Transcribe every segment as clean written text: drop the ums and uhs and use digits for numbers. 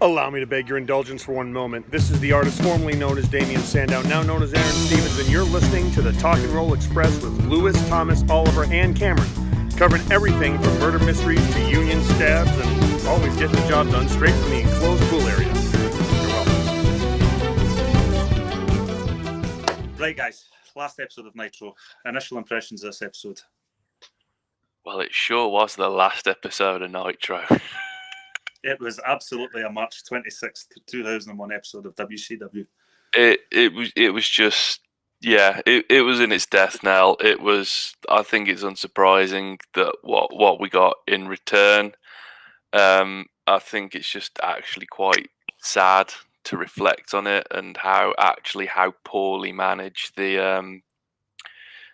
Allow me to beg your indulgence for one moment. This is the artist formerly known as Damian Sandow, now known as Aaron Stevens, and you're listening to the Talk and Roll Express with Lewis, Thomas, Oliver, and Cameron, covering everything from murder mysteries to union stabs and always getting the job done straight from the enclosed pool area. You're welcome. Right, guys, last episode of Nitro. Initial impressions of this episode. Well, it sure was the last episode of Nitro. It was absolutely a March 26th, 2001 episode of WCW. It was just, yeah, it was in its death knell. It was, I think it's unsurprising that what we got in return. I think it's just actually quite sad to reflect on it and how poorly managed the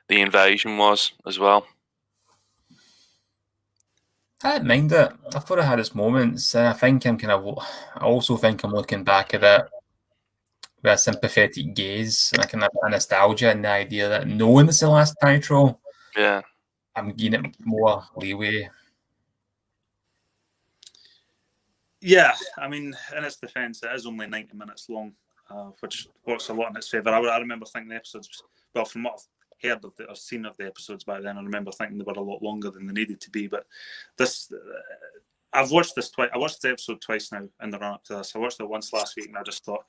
invasion was as well. I didn't mind it. I thought it had its moments, and I also think I'm looking back at it with a sympathetic gaze and a kind of a nostalgia and the idea that knowing it's the last Nitro, yeah, I'm giving it more leeway. Yeah, I mean, in its defence, it is only 90 minutes long, which works a lot in its favour. I remember thinking the episodes, well, from what I've heard of or seen of the episodes back then, I remember thinking they were a lot longer than they needed to be. But this, I've watched this twice. I watched the episode twice now in the run up to this. I watched it once last week, and I just thought,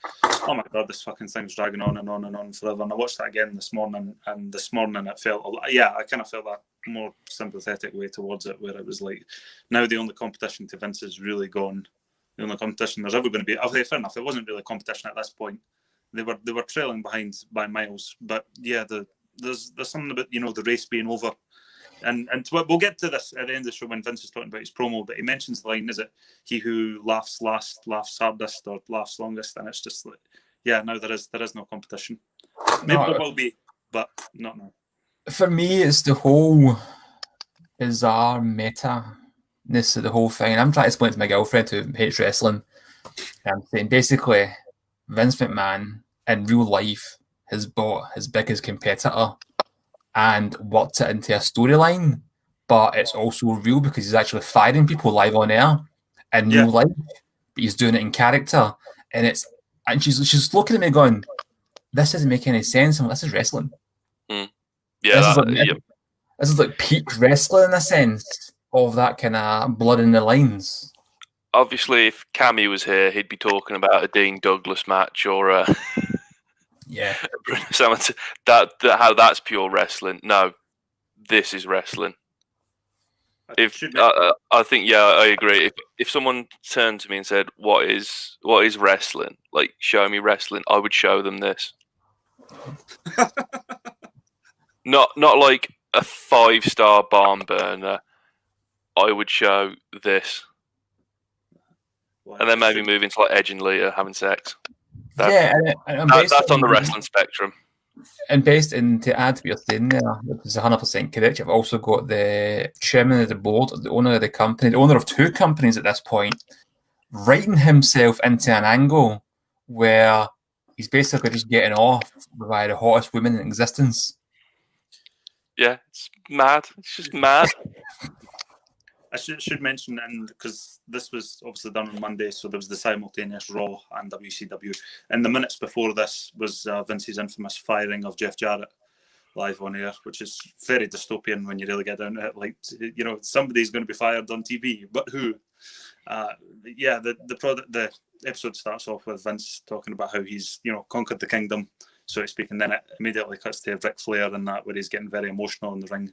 oh my god, this fucking thing's dragging on and on and on forever. And I watched that again this morning, and this morning it felt, I kind of felt that more sympathetic way towards it, where it was like, now the only competition to Vince is really gone. The only competition there's ever going to be. Okay, fair enough. It wasn't really competition at this point. They were trailing behind by miles. But yeah, there's something about, the race being over, and we'll get to this at the end of the show when Vince is talking about his promo. But he mentions the line, "Is it he who laughs last laughs hardest or laughs longest?" And it's just like, yeah, now there is no competition. Maybe there will be, but not now. For me, it's the whole bizarre meta-ness of the whole thing. I'm trying to explain it to my girlfriend who hates wrestling. I'm saying basically, Vince McMahon in real life has bought his biggest competitor and worked it into a storyline, but it's also real because he's actually firing people live on air in real life, but he's doing it in character. And she's looking at me going, this doesn't make any sense. I'm like, this is wrestling. Yeah, this is like peak wrestling in a sense of that kind of blood in the lines. Obviously, if Cammy was here, he'd be talking about a Dean Douglas match or a how that's pure wrestling. No, this is wrestling. I think, I agree. If someone turned to me and said, "What is wrestling?" Like, show me wrestling, I would show them this. not like a 5-star barn burner. I would show this, and then maybe move into like Edge and Lita having sex. That's on the wrestling spectrum. And based in, to add to what you're saying there, which is 100% correct, you've also got the chairman of the board, the owner of the company, the owner of 2 companies at this point, writing himself into an angle where he's basically just getting off by the hottest woman in existence. Yeah, it's mad. It's just mad. I should mention, and because this was obviously done on Monday, so there was the simultaneous Raw and WCW. And the minutes before this was Vince's infamous firing of Jeff Jarrett live on air, which is very dystopian when you really get down to it. Like, somebody's going to be fired on TV, but who? The episode starts off with Vince talking about how he's, conquered the kingdom, so to speak, and then it immediately cuts to Ric Flair and that, where he's getting very emotional in the ring.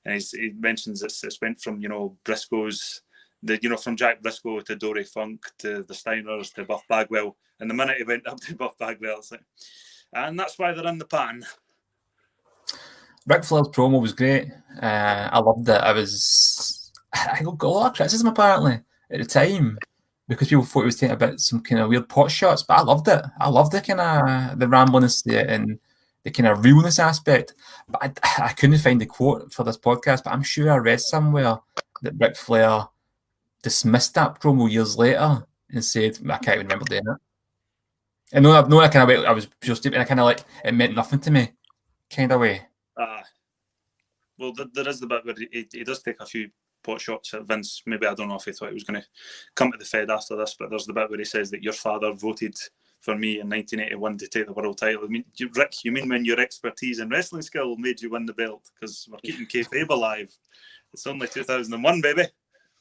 And he mentions it's went from, Briscoe's, from Jack Briscoe to Dory Funk to the Steiners to Buff Bagwell. And the minute he went up to Buff Bagwell, it's like, and that's why they're in the pan. Ric Flair's promo was great. I loved it. I got a lot of criticism apparently at the time because people thought he was taking a bit some kind of weird pot shots, but I loved it. I loved the kind of the rambliness and the kind of realness aspect. But I couldn't find the quote for this podcast, but I'm sure I read somewhere that Ric Flair dismissed that promo years later and said, I can't even remember doing it. And I was just, I kind of like, it meant nothing to me, kind of way. Well, there is the bit where he does take a few pot shots at Vince. Maybe, I don't know if he thought he was going to come to the Fed after this, but there's the bit where he says that your father voted for me in 1981 to take the world title. I mean, Rick, you mean when your expertise and wrestling skill made you win the belt? Because we're keeping kayfabe alive. It's only 2001, baby.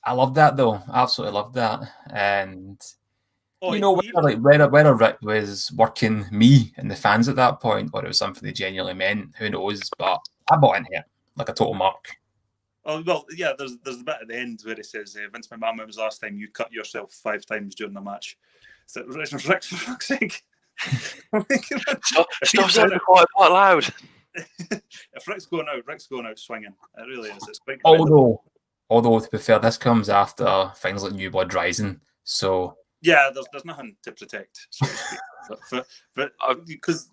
I love that, though. Absolutely love that. And Oh, you know, whether Rick was working me and the fans at that point, or it was something they genuinely meant, who knows? But I bought into it like a total mark. Oh, well, yeah, there's the bit at the end where he says, Vince McMahon, when was the last time you cut yourself 5 times during the match? So, Rick, for fuck's sake. Stop saying it quite loud. If Rick's going out swinging. It really is. It's big. Although, to be fair, this comes after things like New Blood Rising, so... Yeah, there's nothing to protect, so to speak. but because...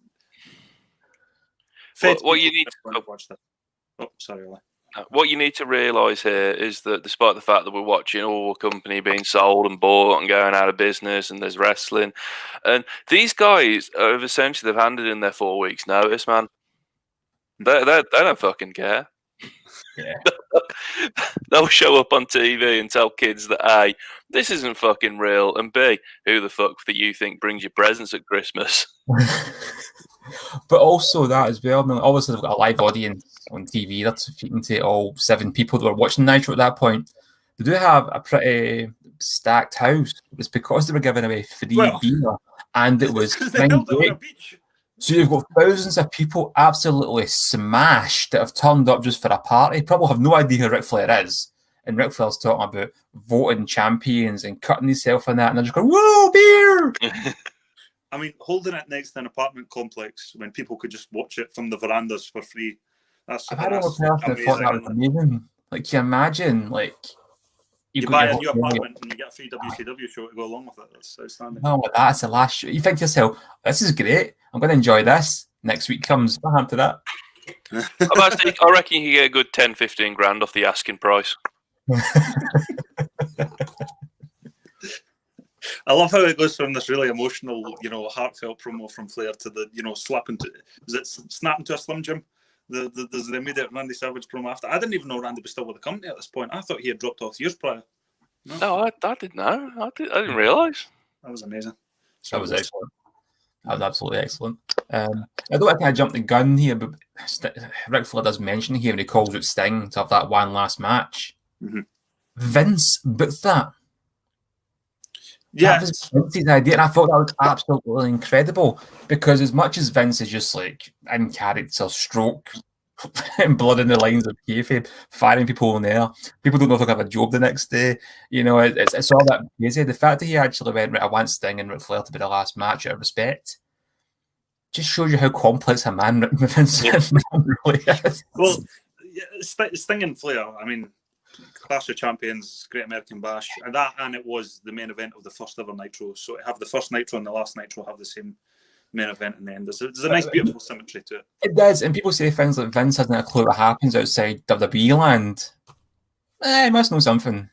What you need to watch that. Oh, sorry, Ollie. What you need to realise here is that despite the fact that we're watching all company being sold and bought and going out of business and there's wrestling, and these guys have essentially they've handed in their 4 weeks notice, man. They don't fucking care. Yeah. They'll show up on TV and tell kids that A, this isn't fucking real, and B, who the fuck do you think brings you presents at Christmas? But also that as well. I mean, obviously, they've got a live audience on TV. That's speaking to all 7 people that were watching Nitro at that point. They do have a pretty stacked house. It's because they were giving away free beer, and it was so you've got thousands of people absolutely smashed that have turned up just for a party. Probably have no idea who Ric Flair is. And Ric Flair's talking about voting champions and cutting himself on that, and they're just going, "Whoa, beer!" I mean, holding it next to an apartment complex when people could just watch it from the verandas for free. I've had another person that thought that was amazing. Like, can you imagine, like... You buy a new apartment and you get a free WCW show to go along with it. That's outstanding. No, that's the last show. You think to yourself, this is great. I'm going to enjoy this. Next week comes. What happened to that? I reckon you can get a good 10, 15 grand off the asking price. I love how it goes from this really emotional, heartfelt promo from Flair to the, snapping to a Slim Jim? There's the immediate Randy Savage promo after. I didn't even know Randy was still with the company at this point. I thought he had dropped off years prior. No, I didn't know. I didn't realise. That was amazing. That was excellent. That was absolutely excellent. I don't think I jumped the gun here, but Ric Flair does mention here when he calls out Sting to have that one last match. Mm-hmm. Vince booked that. Yeah, that was Vince's idea, and I thought that was absolutely incredible because as much as Vince is just like in character, stroke, and blood in the lines of kayfabe, firing people on air, people don't know if they'll have a job the next day. It's all that crazy. The fact that he actually went, right, I want Sting and Ric Flair to be the last match out of respect, just shows you how complex a man Vince really is. Well, Sting and Flair, I mean, Clash of Champions, Great American Bash, and it was the main event of the first ever Nitro. So to have the first Nitro and the last Nitro have the same main event in the end. There's a nice, beautiful symmetry to it. It does, and people say things like Vince hasn't a clue what happens outside WWE land. He must know something.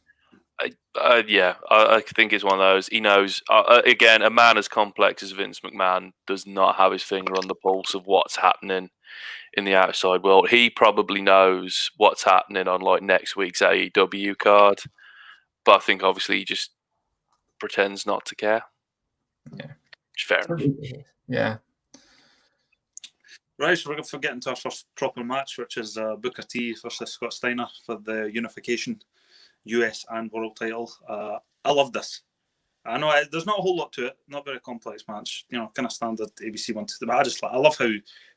I think it's one of those. He knows. Again, a man as complex as Vince McMahon does not have his finger on the pulse of what's happening in the outside world. He probably knows what's happening on like next week's AEW card, but I think obviously he just pretends not to care. Yeah, fair enough. Yeah. Right, so we're getting to our first proper match, which is Booker T versus Scott Steiner for the unification US and world title. I love this. I know there's not a whole lot to it, not very complex match, kind of standard ABC one. But I love how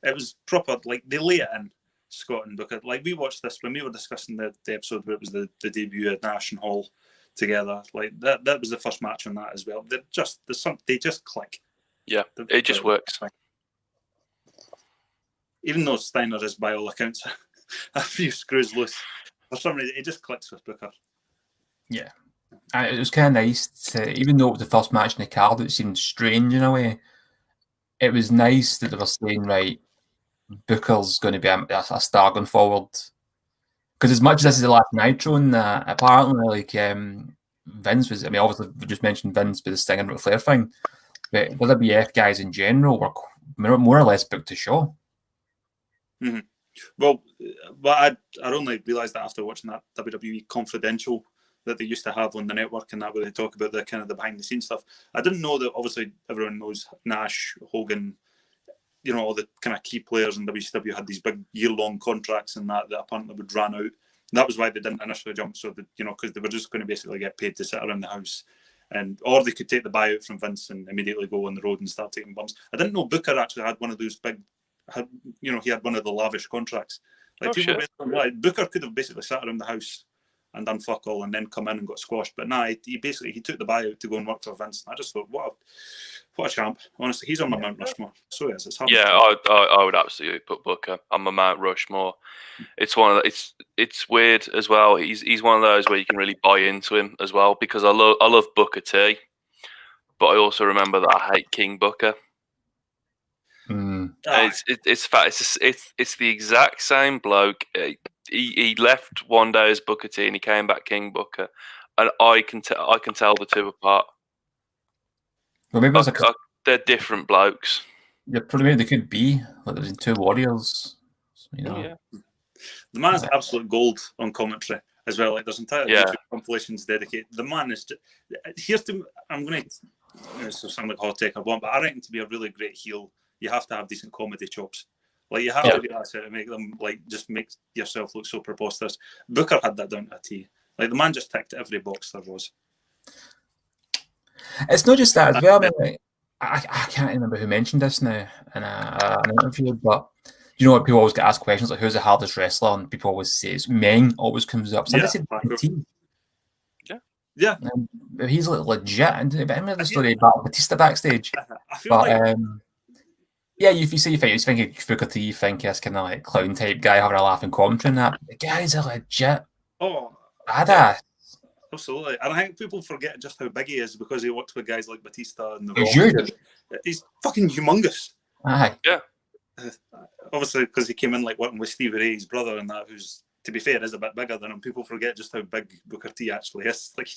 it was proper. Like they lay it in, Scott and Booker. Like we watched this when we were discussing the episode where it was the debut at Nash and Hall together. Like that was the first match on that as well. They just click. Yeah, it just works. Even though Steiner is by all accounts a few screws loose, for some reason it just clicks with Booker. Yeah. It was kind of nice to, even though it was the first match in the card, it seemed strange in a way. It was nice that they were saying, right, Booker's going to be a star going forward. Because as much as this is the last Nitro, and apparently, Vince was, obviously, we just mentioned Vince with the Sting and Ric Flair thing, but the WWF guys in general were more or less booked to show. Mm-hmm. Well, but I only realised that after watching that WWE Confidential that they used to have on the network, and that where they talk about the kind of the behind the scenes stuff. I didn't know that. Obviously, everyone knows Nash, Hogan, you know, all the kind of key players in WCW had these big year-long contracts and that apparently would run out. That was why they didn't initially jump, so that, you know, because they were just going to basically get paid to sit around the house, and or they could take the buyout from Vince and immediately go on the road and start taking bumps. I didn't know Booker actually had one of those big, he had one of the lavish contracts. Like people basically realized Booker could have basically sat around the house and done fuck all and then come in and got squashed. But nah, he took the buyout to go and work for Vince. And I just thought, what a champ. Honestly, he's on my Mount Rushmore. So yes, it's hard. Yeah, I would absolutely put Booker on my Mount Rushmore. It's one of it's weird as well. He's one of those where you can really buy into him as well, because I love Booker T, but I also remember that I hate King Booker. It's the exact same bloke. He left one day as Booker T and he came back King Booker, and I can tell the two apart. Well, maybe they're different blokes. Yeah, probably they could be like there's two warriors. You know, yeah. The man is absolute gold on commentary as well. Like there's entire YouTube compilations dedicated. The man is just. I'm going to sound like a hot take I want, but I reckon to be a really great heel, you have to have decent comedy chops. Like you have to be that to make them just make yourself look so preposterous. Booker had that down to a T. Like the man just ticked every box there was. It's not just that as well. I mean, I can't remember who mentioned this now in an interview, but you know what? People always get asked questions like, "Who's the hardest wrestler?" And people always say it's Meng. Always comes up. Somebody said T. Yeah. He's legit. And I remember the story about Batista backstage. I feel like. Yeah, if you think Booker T, you think he's kind of like clown type guy having a laugh in commentary and that. The guy's a legit badass. Yeah, absolutely. And I think people forget just how big he is because he worked with guys like Batista and The Rock. He's fucking humongous. Aye. Yeah. Obviously, because he came in like working with Stevie Ray's brother and that, who's, to be fair, is a bit bigger than him. People forget just how big Booker T actually is. Like,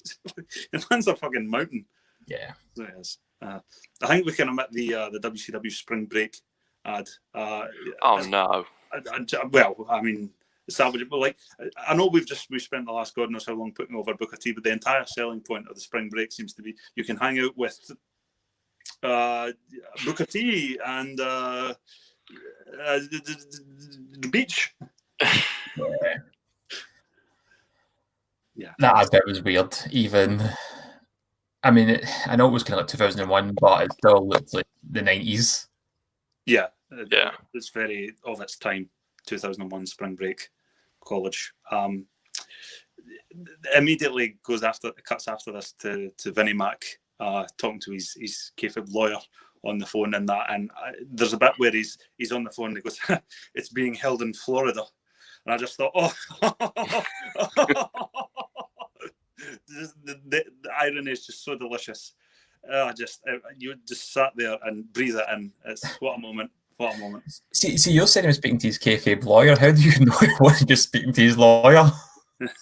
the man's a fucking mountain. Yeah. So he is. I think we can omit the WCW Spring Break ad. No. Well, I mean, salvageable. Like, I know we spent the last God knows how long putting over Booker T, but the entire selling point of the Spring Break seems to be you can hang out with Booker T and the beach. Yeah, that bit was weird. Even, I mean, I know it was kind of like 2001, but it still looked like the 90s. Yeah. It's very of its time. 2001 Spring Break College. Immediately cuts after this to Vinnie Mac talking to his kayfabe lawyer on the phone and that, and there's a bit where he's on the phone and he goes, "It's being held in Florida," and I just thought, the irony is just so delicious. You just sat there and breathe it in. It's what a moment. What a moment. See, you're saying he was speaking to his kayfabe lawyer. How do you know he wasn't just speaking to his lawyer?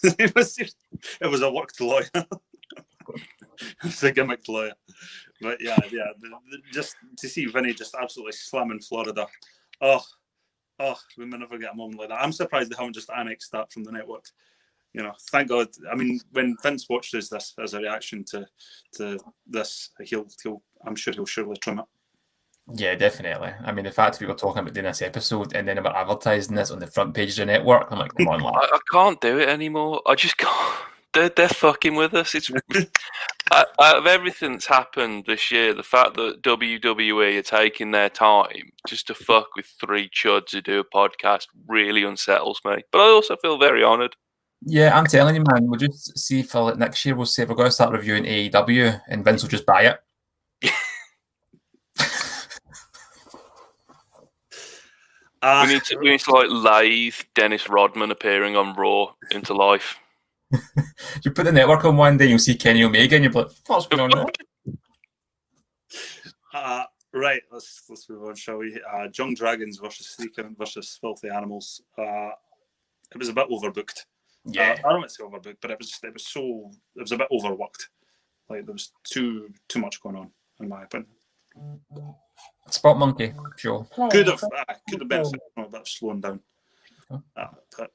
It was a worked lawyer. It was a gimmicked lawyer. But yeah. Just to see Vinny just absolutely slamming Florida. Oh, we may never get a moment like that. I'm surprised they haven't just annexed that from the network. You know, thank God. I mean, when Vince watches this as a reaction to this, I'm sure he'll surely trim it. Yeah, definitely. I mean, the fact that we were talking about doing this episode and then about advertising this on the front page of the network, I'm like, come on, lad. I can't do it anymore. I just can't. They're fucking with us. It's out of everything that's happened this year, the fact that WWE are taking their time just to fuck with three chuds who do a podcast really unsettles me. But I also feel very honoured. Yeah, I'm telling you, man. We'll just see for like next year. We'll say we're going to start reviewing AEW, and Vince will just buy it. We need to like lathe Dennis Rodman appearing on Raw into life. You put the network on one day, you'll see Kenny Omega, and you're like, "What's going on there?" Right, let's move on, shall we? Young Dragons versus Three Count versus Filthy Animals. It was a bit overbooked. Yeah, I don't want to say overbooked, but it was a bit overworked. Like there was too much going on, in my opinion. Spot Monkey, sure. Could have benefited from a bit of slowing down. But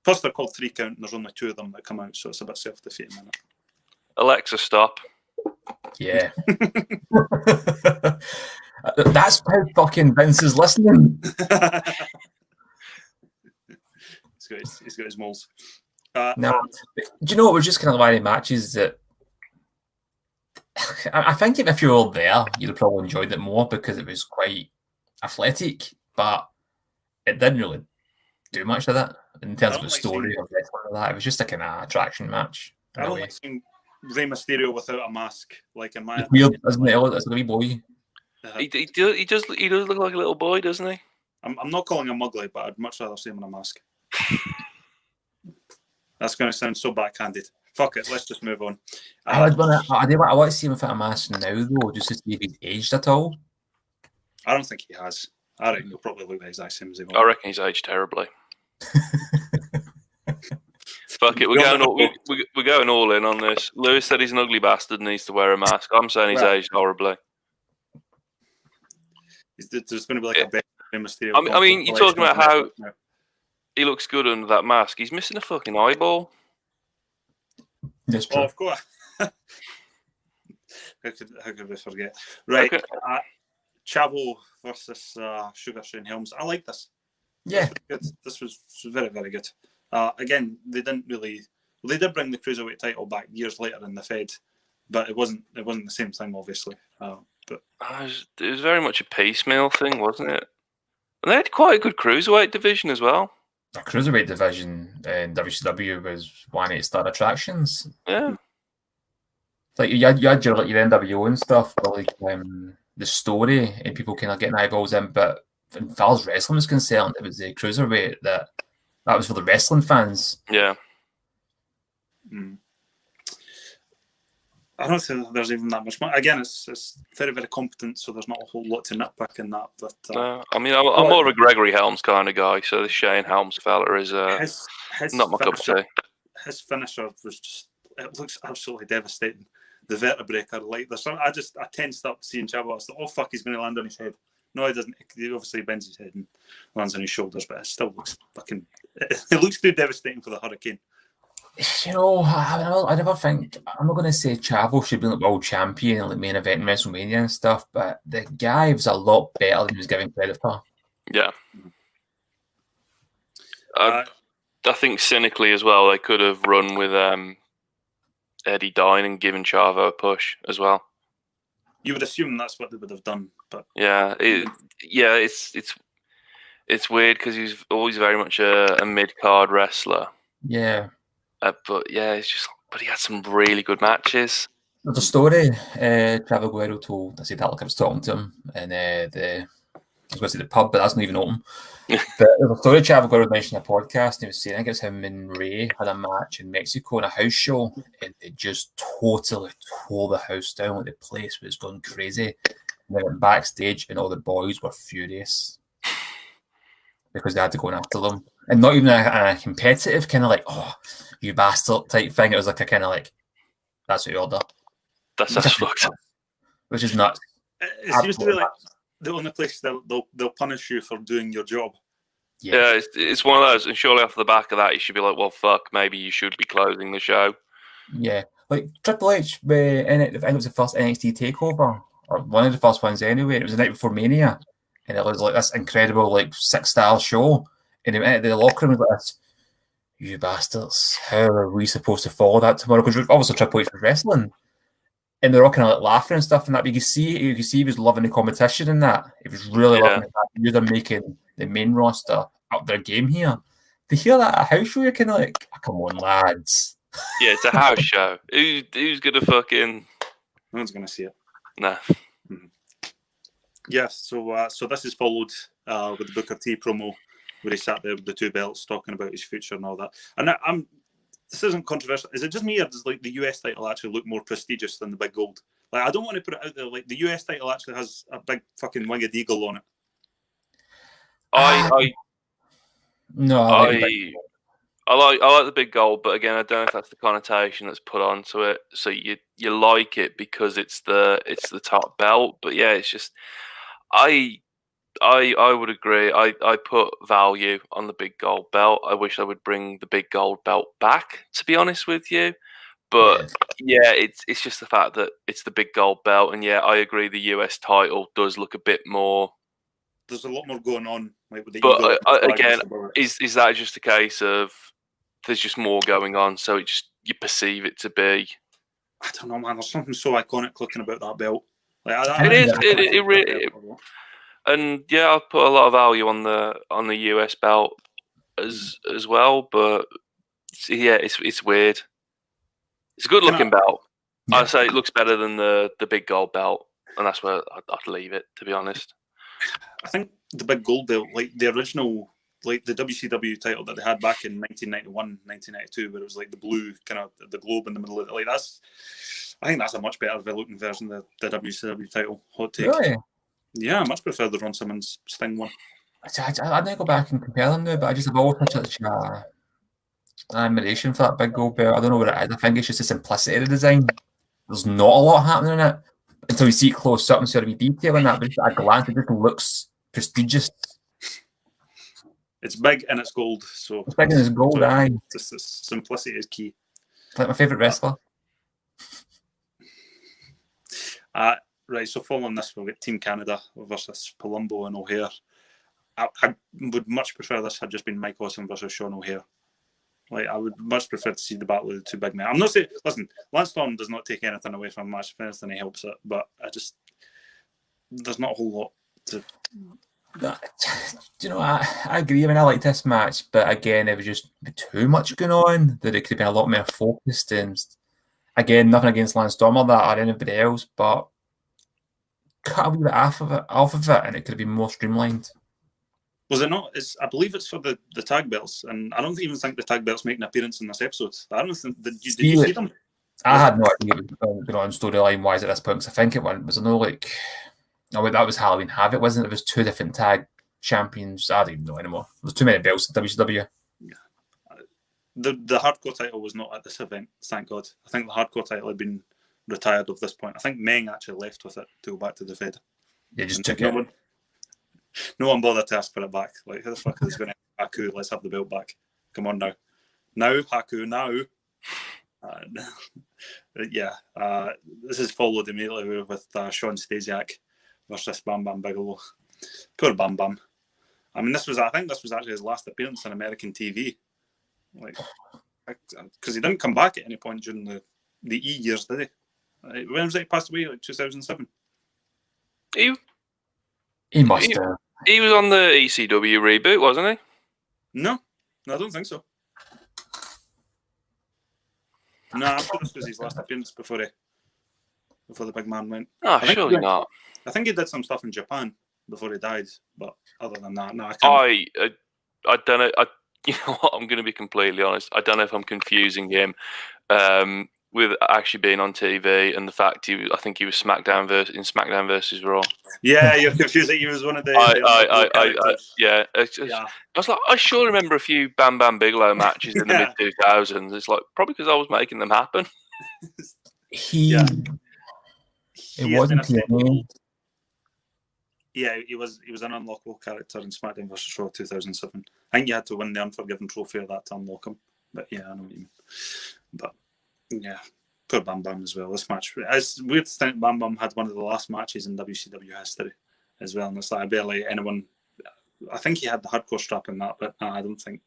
plus, they're called 3 count, and there's only 2 of them that come out, so it's a bit self-defeating, isn't it? Alexa, stop. Yeah. That's how fucking Vince is listening. He's got his moles. No, do you know what? Was just kind of one of the matches that I think if you were there, you'd have probably enjoyed it more because it was quite athletic, but it didn't really do much of that in terms of the story or that. It was just a kind of attraction match. I don't like seeing Rey Mysterio without a mask. Like in my it's weird, isn't it? It's a wee boy. He does look like a little boy, doesn't he? I'm not calling him ugly, but I'd much rather see him in a mask. That's going to sound so backhanded. Fuck it, let's just move on. I want to see him without a mask now, though, just to see if he's aged at all. I don't think he has. I reckon he'll probably look the exact same as he was. I reckon he's aged terribly. Fuck it, we're going all in on this. Lewis said he's an ugly bastard and needs to wear a mask. I'm saying he's aged horribly. There's going to be like a better Mysterio. I mean, you're talking about how he looks good under that mask. He's missing a fucking eyeball. That's true. Oh, of course. How could we forget? Right. Okay. Chavo versus Sugar Shane Helms. I like this. Yeah. This was very, very good. Again, they didn't really. Well, they did bring the cruiserweight title back years later in the Fed, but it wasn't the same thing, obviously. But it was very much a piecemeal thing, wasn't it? And they had quite a good cruiserweight division as well. The cruiserweight division in WCW was one of its star attractions. Yeah. Like you had your NWO and stuff, but like the story and people kind of getting eyeballs in. But as far as wrestling was concerned, it was the cruiserweight that was for the wrestling fans. Yeah. I don't think there's even that much. Again, it's very, very competent, so there's not a whole lot to nitpick in that. But I mean, I'm more of a Gregory Helms kind of guy, so the Shane Helms fella is not my cup of tea. His finisher was just—it looks absolutely devastating. The vertebrae are like there's some. I tensed up seeing Chavo. I was like, oh fuck, he's going to land on his head. No, he doesn't. He obviously bends his head and lands on his shoulders, but it still looks fucking. It looks too devastating for the Hurricane. You know, I never think I'm not going to say Chavo should be like world champion and like main event in WrestleMania and stuff, but the guy was a lot better than he was giving credit for. Yeah, I think cynically as well, they could have run with Eddie dying and given Chavo a push as well. You would assume that's what they would have done, but it's weird because he's always very much a mid-card wrestler. Yeah. But he had some really good matches. There's a story Chavo Guerrero told. I said that like I was talking to him in I was going to say the pub, but that's not even open. But there's a story Chavo Guerrero mentioned in a podcast, and he was saying I think it was him and Ray had a match in Mexico in a house show, and they just totally tore the house down. Like the place was going crazy. And they went backstage, and all the boys were furious because they had to go after them, and not even a competitive kind of like, oh, you bastard type thing. It was like a kind of like, that's what you order. That's fucked up. Which is nuts. It seems to be like the only place they'll punish you for doing your job. Yeah, it's one of those, and surely off the back of that, you should be like, well, fuck, maybe you should be closing the show. Yeah, like Triple H, I think it was the first NXT takeover, or one of the first ones anyway. It was the night before Mania, and it was like this incredible, like 6-star show. And he went into the locker room and was like this, you bastards, how are we supposed to follow that tomorrow? Because obviously Triple H was wrestling. And they're all kind of like laughing and stuff and that. But you can see he was loving the competition in that. He was really loving it. He was making the main roster up their game here. To hear that at a house show, you're kind of like, oh, come on, lads. Yeah, it's a house show. Who's going to fucking... No one's going to see it. Nah. Mm-hmm. Yeah, so this is followed with the Booker T promo where he sat there with the 2 belts talking about his future and all that. And this isn't controversial. Is it just me, or does like the US title actually look more prestigious than the big gold? Like, I don't want to put it out there. Like, the US title actually has a big fucking winged eagle on it. I like the big gold, but again, I don't know if that's the connotation that's put onto it. So you like it because it's the top belt, but yeah, it's just I I would agree. I put value on the big gold belt. I wish I would bring the big gold belt back, to be honest with you. But yeah, it's just the fact that it's the big gold belt, and yeah, I agree. The US title does look a bit more. There's a lot more going on, like with the But ego. again, is that just a case of there's just more going on, so it just you perceive it to be? I don't know, man. There's something so iconic looking about that belt. Like It is. It really. And yeah, I've put a lot of value on the US belt as well. But yeah, it's weird. It's a good looking belt. Yeah. I'd say it looks better than the big gold belt, and that's where I'd leave it, to be honest. I think the big gold belt, like the original, like the WCW title that they had back in 1991, 1992, where it was like the blue kind of the globe in the middle of it. Like I think that's a much better looking version of the WCW title. Hot take. Really? Yeah, I much prefer the Ron Simmons Sting one. I need to go back and compare them now, but I just have always had such an admiration for that big gold belt. I don't know what it is. I think it's just the simplicity of the design. There's not a lot happening in it until you see it close up and see a wee detail in that. But just at a glance, it just looks prestigious. It's big and it's gold, so It's big and it's gold, aye. Just the simplicity is key. It's like my favourite wrestler. Right, so following this, we'll get Team Canada versus Palumbo and O'Hare. I would much prefer this had just been Mike Awesome versus Sean O'Hare. Like, I would much prefer to see the battle of the two big men. I'm not saying, listen, Lance Storm does not take anything away from a match. If anything, he helps it. But there's not a whole lot to. Do you know, I agree. I mean, I like this match, but again, it was just too much going on that it could have been a lot more focused. And again, nothing against Lance Storm or that or anybody else, but cut a wee bit off of it, and it could have been more streamlined. Was it not? I believe it's for the tag belts, and I don't even think the tag belts make an appearance in this episode. I don't think. Did you see them? I had no idea what was going on storyline wise at this point, because I think it was no like. No, that was Halloween Havoc, wasn't it? It was two different tag champions. I don't even know anymore. There's too many belts in WCW. Yeah. The hardcore title was not at this event, thank God. I think the hardcore title had been retired at this point. I think Meng actually left with it to go back to the Fed. They just took it. No one bothered to ask for it back. Like, who the fuck is going to Haku? Let's have the belt back. Come on now. Now, Haku, now. This is followed immediately with Sean Stasiak versus Bam Bam Bigelow. Poor Bam Bam. I mean, I think this was actually his last appearance on American TV. Like, because he didn't come back at any point during the E years, did he? When was he passed away? Like 2007. He must have. He was on the ECW reboot, wasn't he? No, I don't think so. No, I'm sure this was his last appearance before the big man went. Oh, surely not. I think he did some stuff in Japan before he died, but other than that, no, I can't. I don't know. You know what? I'm going to be completely honest. I don't know if I'm confusing him with actually being on TV and the fact I think he was SmackDown versus Raw. Yeah, you're confusing. He was one of the. Yeah. I was like, I sure remember a few Bam Bam Bigelow matches in the mid 2000s. It's like probably because I was making them happen. It wasn't him. Yeah, he was an unlockable character in SmackDown vs. Raw 2007. I think you had to win the Unforgiven trophy of that to unlock him. But yeah, I know what you mean. But yeah, poor Bam Bam as well. This match, it's weird to think Bam Bam had one of the last matches in WCW history as well. And it's like barely anyone. I think he had the hardcore strap in that, but I don't think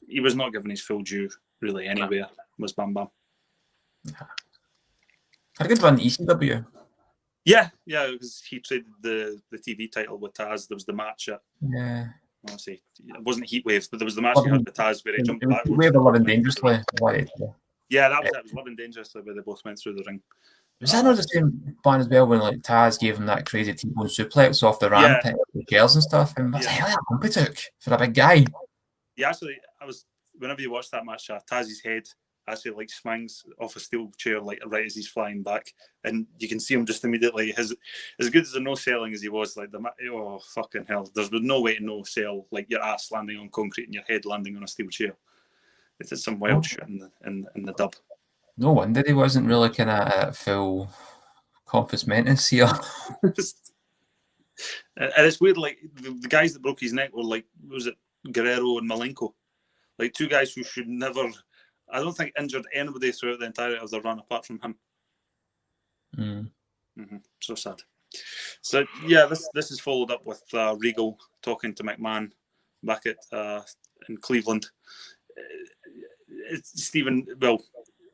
he was not given his full due really anywhere. Was Bam Bam? Had a good run ECW. Yeah, because he traded the TV title with Taz. There was the match at. Yeah. Honestly, it wasn't Heatwave, but there was the match he had with Taz where he jumped backwards. Wave of Living Dangerously. Yeah, that was it. It was Living Dangerously where they both went through the ring. Was that not the same one as well when like Taz gave him that crazy T-bone suplex off the ramp with girls and stuff? And what the hell that bump he took for a big guy? Yeah, actually, whenever you watch that match, Taz's head actually like swings off a steel chair like right as he's flying back, and you can see him just immediately. As good as the no selling as he was, like oh fucking hell, there's no way to no sell like your ass landing on concrete and your head landing on a steel chair. It did some wild shit in the dub. No wonder he wasn't really kind of at full compass mentis here. And it's weird, like, the guys that broke his neck were like, was it Guerrero and Malenko? Like, two guys who should never, I don't think, injured anybody throughout the entirety of the run apart from him. So sad. So, yeah, this is followed up with Regal talking to McMahon back at in Cleveland. Stephen, well,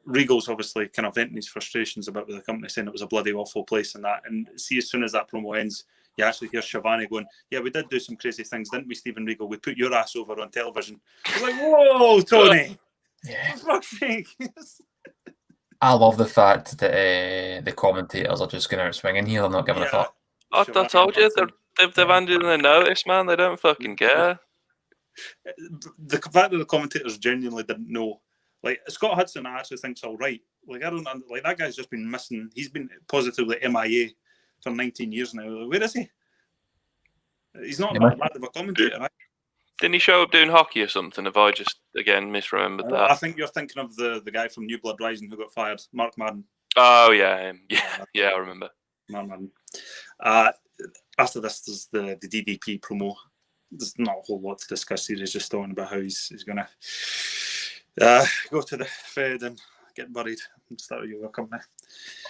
Regal's obviously kind of venting his frustrations about the company, saying it was a bloody awful place and that. And see, as soon as that promo ends, you actually hear Shivani going, "Yeah, we did do some crazy things, didn't we, Stephen Regal? We put your ass over on television." It's like, whoa, Tony! Yeah. For fuck's sake! I love the fact that the commentators are just going out swinging here. They're not giving a fuck. I told you, they've handed in a notice, man. They don't fucking care. The fact that the commentators genuinely didn't know. Like, Scott Hudson, I actually think's all right. Like, I don't like that guy's just been missing. He's been positively MIA for 19 years now. Like, where is he? He's not that bad of a commentator, right? Didn't he show up doing hockey or something? Have I just again misremembered that? I think you're thinking of the guy from New Blood Rising who got fired, Mark Madden. Oh yeah, yeah, I remember. Mark Madden. After this, there's the DDP promo. There's not a whole lot to discuss here. He's just talking about how he's going to go to the Fed and get buried and start a yoga company.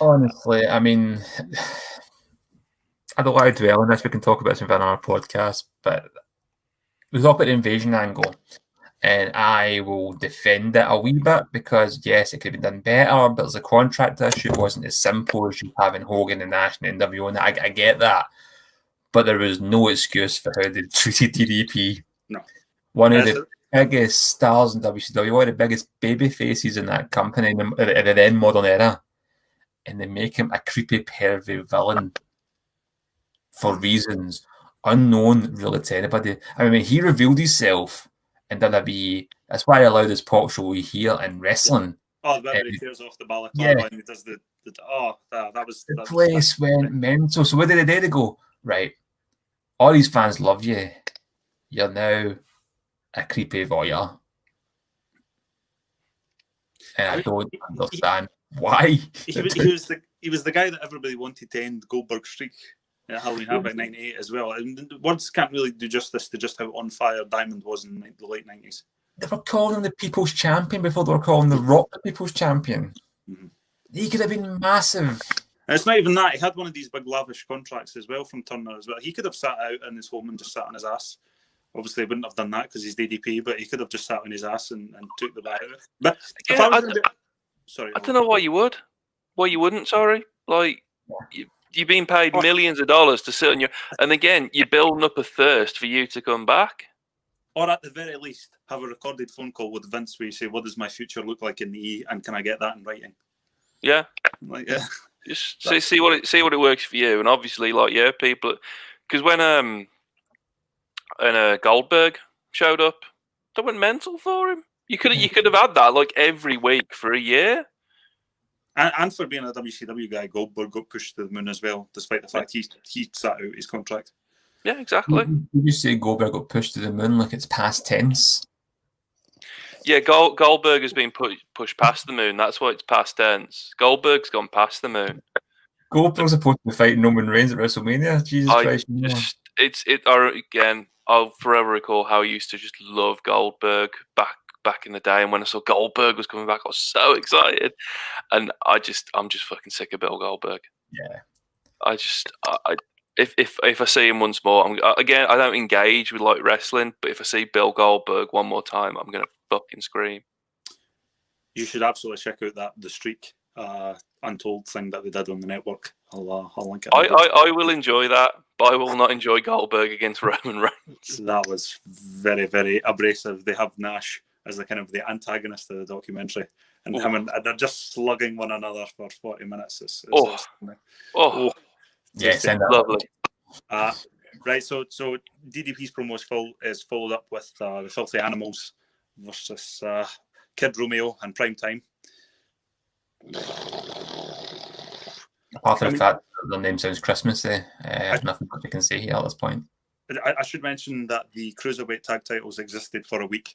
Honestly, I mean, I don't like to dwell on this. We can talk about this in our podcast, but we talk about the invasion angle, and I will defend it a wee bit because, yes, it could have been done better, but there's a contract issue. It wasn't as simple as you having Hogan and Nash and NWO, and I get that. But there was no excuse for how they treated DDP. No. One of the biggest stars in WCW, one of the biggest baby faces in that company in the then modern era. And they make him a creepy, pervy villain for reasons unknown really to anybody. I mean, he revealed himself in WWE. That's why I allowed his pop show here in wrestling. Oh, the bit where he tears off the balaclava and he does that was... The place went mental. So where did they go? Right, all these fans love you. You're now a creepy voyeur. And I don't understand why. He was the guy that everybody wanted to end Goldberg's streak at Halloween Havoc 98 as well. And words can't really do justice to just how on fire Diamond was in the late 90s. They were calling him the People's Champion before they were calling The Rock the People's Champion. Mm-hmm. He could have been massive. And it's not even that. He had one of these big lavish contracts as well from Turner as well. He could have sat out in his home and just sat on his ass. Obviously, he wouldn't have done that because he's DDP, but he could have just sat on his ass and took the bag. But if I don't know why you would. Why you wouldn't, sorry. Like, you've been paid millions of dollars to sit on your... And again, you're building up a thirst for you to come back. Or at the very least, have a recorded phone call with Vince where you say, what does my future look like in the E, and can I get that in writing? Yeah. Like, yeah. Just see what it works for you, and obviously, like, yeah, people, because when Goldberg showed up, they went mental for him. You could have had that like every week for a year. And for being a WCW guy, Goldberg got pushed to the moon as well, despite the fact he sat out his contract. Yeah, exactly. Did you say Goldberg got pushed to the moon like it's past tense? Yeah, Goldberg has been pushed past the moon. That's why it's past tense. Goldberg's gone past the moon. Goldberg's supposed to be fighting Roman Reigns at WrestleMania. Jesus Christ! Again, I'll forever recall how I used to just love Goldberg back in the day, and when I saw Goldberg was coming back, I was so excited. And I'm just fucking sick of Bill Goldberg. Yeah. If I see him once more, I don't engage with like wrestling, but if I see Bill Goldberg one more time, I'm gonna fucking scream. You should absolutely check out the Streak Untold thing that they did on the network. I'll link it. I will enjoy that, but I will not enjoy Goldberg against Roman Reigns. That was very, very abrasive. They have Nash as the kind of the antagonist of the documentary, and him and they're just slugging one another for 40 minutes. It's yeah, lovely. Right, so DDP's promo is followed up with the Filthy Animals versus Kid Romeo and Prime Time. Apart from the fact that their name sounds Christmassy, there's nothing much I can say here at this point. I should mention that the Cruiserweight tag titles existed for a week.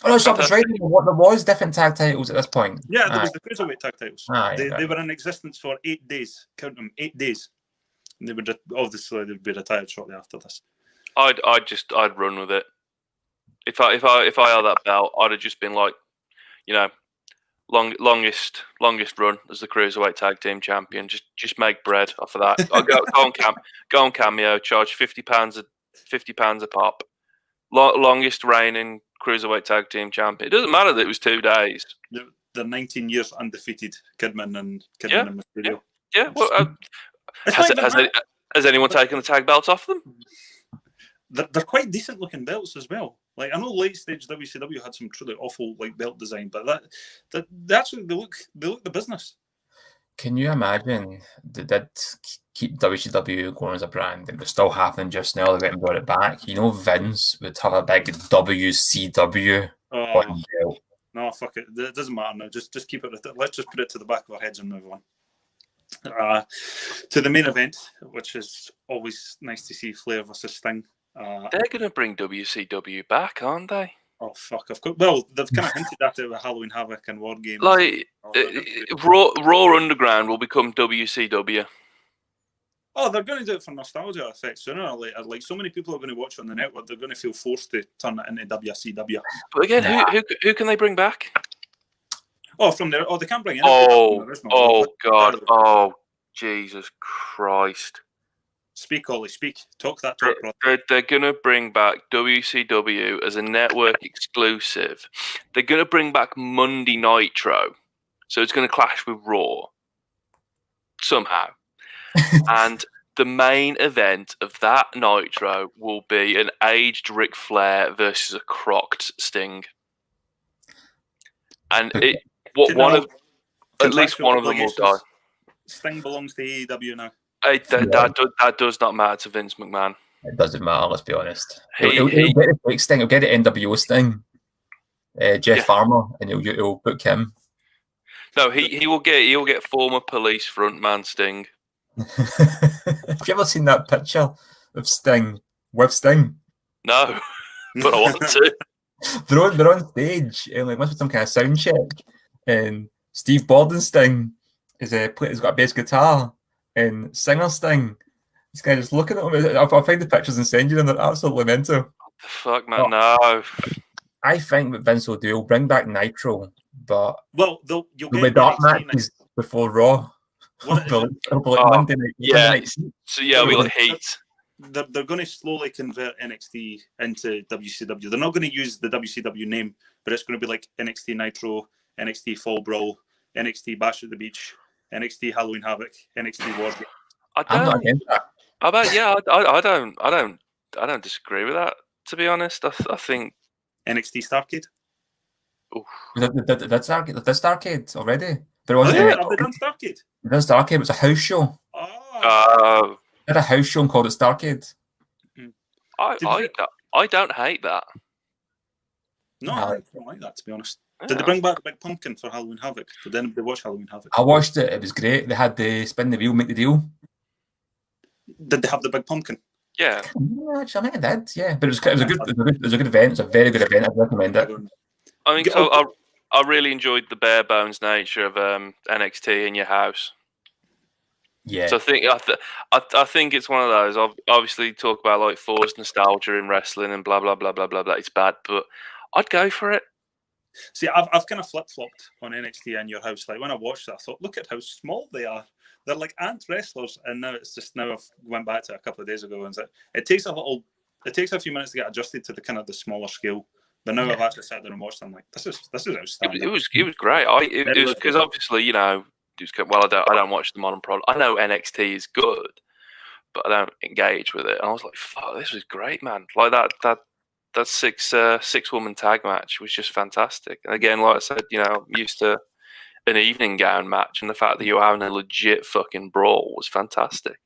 Oh no, stop! It's right. There was different tag titles at this point. Yeah, there was the Cruiserweight tag titles. They were in existence for 8 days. Count them, 8 days. They would obviously they'd be retired shortly after this. I'd run with it. If I had that belt, I'd have just been like, you know, longest run as the cruiserweight tag team champion. Just make bread off of that. I'll go on Cameo, charge £50 a pop. Longest reigning cruiserweight tag team champion. It doesn't matter that it was 2 days. They're 19 years undefeated, Kidman and Mysterio. Yeah. Well, has anyone taken the tag belts off them? They're quite decent looking belts as well. Like, I know late stage WCW had some truly awful like belt design, but they actually look the business. Can you imagine they did keep WCW going as a brand and they're still happening just now, they went and brought it back? You know, Vince would have a big WCW on belt. No, fuck it. It doesn't matter now. Just keep it. Let's just put it to the back of our heads and move on. To the main event, which is always nice to see Flair versus Sting. They're going to bring WCW back, aren't they? Oh, fuck. Of course. Well, they've kind of hinted at it with Halloween Havoc and War Games. Like, Raw Underground will become WCW. Oh, they're going to do it for nostalgia effect sooner or later. Like, so many people are going to watch on the network, they're going to feel forced to turn it into WCW. But again, who can they bring back? Oh, from there. Oh, they can't bring in. Oh, God. Oh, Jesus Christ. Speak, Ollie, speak. Talk that talk, They're going to bring back WCW as a network exclusive. They're going to bring back Monday Nitro. So it's going to clash with Raw. Somehow. And the main event of that Nitro will be an aged Ric Flair versus a crocked Sting. And at least one of them will die. Sting belongs to AEW now. That does not matter to Vince McMahon. It doesn't matter, let's be honest. He'll get a fake Sting, he'll get an NWO Sting. Jeff Farmer, and he'll book him. No, he will get former police frontman Sting. Have you ever seen that picture of Sting with Sting? No, but I want to. They're on stage, and like must be some kind of sound check. And Steve Borden Sting has got a bass guitar, and Singer Sting. This guy just looking at him. I'll find the pictures and send you them. They're absolutely mental. What the fuck, man? No. I think what Vince will do, he'll bring back Nitro, but you'll get dark matches before Raw. Monday night. Yeah. So yeah, we like Heat. They're going to slowly convert NXT into WCW. They're not going to use the WCW name, but it's going to be like NXT Nitro, NXT Fall Brawl, NXT Bash at the Beach, NXT Halloween Havoc, NXT War Games. I'm not against that. I don't disagree with that. To be honest, I think NXT Starrcade. That's Starrcade already. But have they done Starrcade? They've done Starrcade. It was a house show. Oh. They had a house show and called it Starrcade. I don't hate that. No, I don't like that, to be honest. Yeah. Did they bring back the Big Pumpkin for Halloween Havoc? Did anybody watch Halloween Havoc? I watched it. It was great. They had the spin the wheel, make the deal. Did they have the Big Pumpkin? Yeah. Actually, I think I did. Yeah, but it was a good event. It's a very good event. I'd recommend it. I mean, I really enjoyed the bare bones nature of NXT in your house. Yeah. So I think it's one of those. Obviously, talk about like forced nostalgia in wrestling and blah blah blah blah blah blah. It's bad, but I'd go for it. See, I've kind of flip flopped on NXT in your house. Like when I watched it, I thought, look at how small they are. They're like ant wrestlers, and now I've went back to it a couple of days ago, and it takes a few minutes to get adjusted to the kind of the smaller scale. But now I've actually sat there and watched them. Like this is outstanding. It was great. It was because obviously I don't watch the modern product. I know NXT is good, but I don't engage with it. And I was like, fuck, this was great, man. Like that six woman tag match was just fantastic. And again, like I said, I'm used to an evening gown match, and the fact that you were having a legit fucking brawl was fantastic.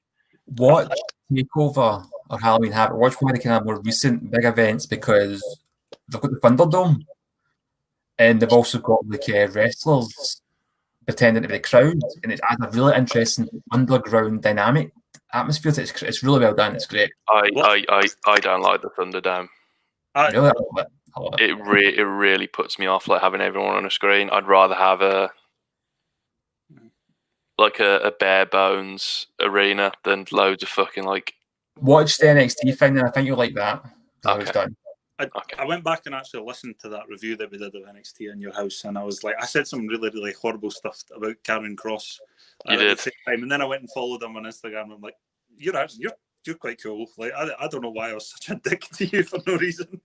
Watch Takeover or Halloween Havoc. Watch one of the kind of more recent big events because they've got the Thunderdome, and they've also got like wrestlers pretending to be the crowd, and it adds a really interesting underground dynamic atmosphere. It's really well done. It's great. I don't like the Thunderdome. Really, I love it. It really puts me off, like having everyone on a screen. I'd rather have like a bare bones arena than loads of fucking like. Watch the NXT thing, and I think you'll like that. How it's Okay. done. I went back and actually listened to that review that we did of NXT in your house, and I was like, I said some really, really horrible stuff about Karen Cross. You did. At the same time, and then I went and followed him on Instagram. And I'm like, you're quite cool. Like, I don't know why I was such a dick to you for no reason.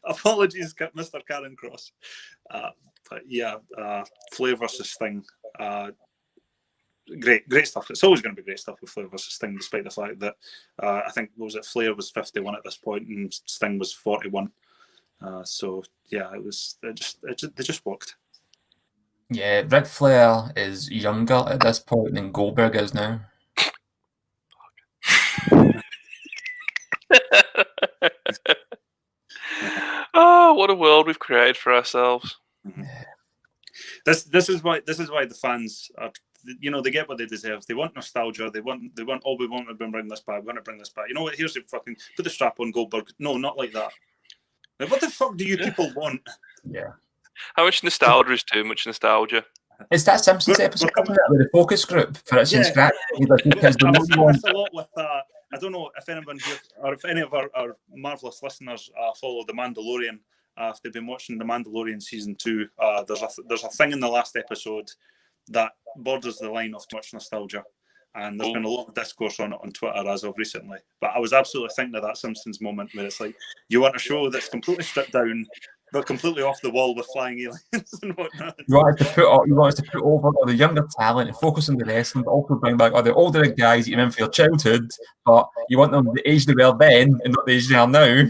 Apologies, Mr. Karen Cross. But yeah, Flair versus Sting. Great stuff. It's always going to be great stuff with Flair versus Sting, despite the fact that I think Flair was 51 at this point and Sting was 41. So yeah, they just worked. Yeah, Ric Flair is younger at this point than Goldberg is now. Oh, what a world we've created for ourselves. Mm-hmm. This is why the fans are, they get what they deserve. They want nostalgia. They want we want to bring this back. We want to bring this back. You know what? Here's the fucking put the strap on Goldberg. No, not like that. Like, what the fuck do you people want? Yeah. How much nostalgia is too much nostalgia? It's that Simpsons episode with the focus group for its scratch. Because I've seen this a lot with I don't know if anyone here or if any of our marvelous listeners follow The Mandalorian. If they've been watching The Mandalorian season 2, there's a thing in the last episode that borders the line of too much nostalgia, and there's been a lot of discourse on it on Twitter as of recently. But I was absolutely thinking of that Simpsons moment where it's like, you want a show that's completely stripped down but completely off the wall with flying aliens and whatnot. You want us to put over all the younger talent and focus on the wrestling, but also bring back all the older guys you remember from your childhood, but you want them the age they were then and not the age they are now.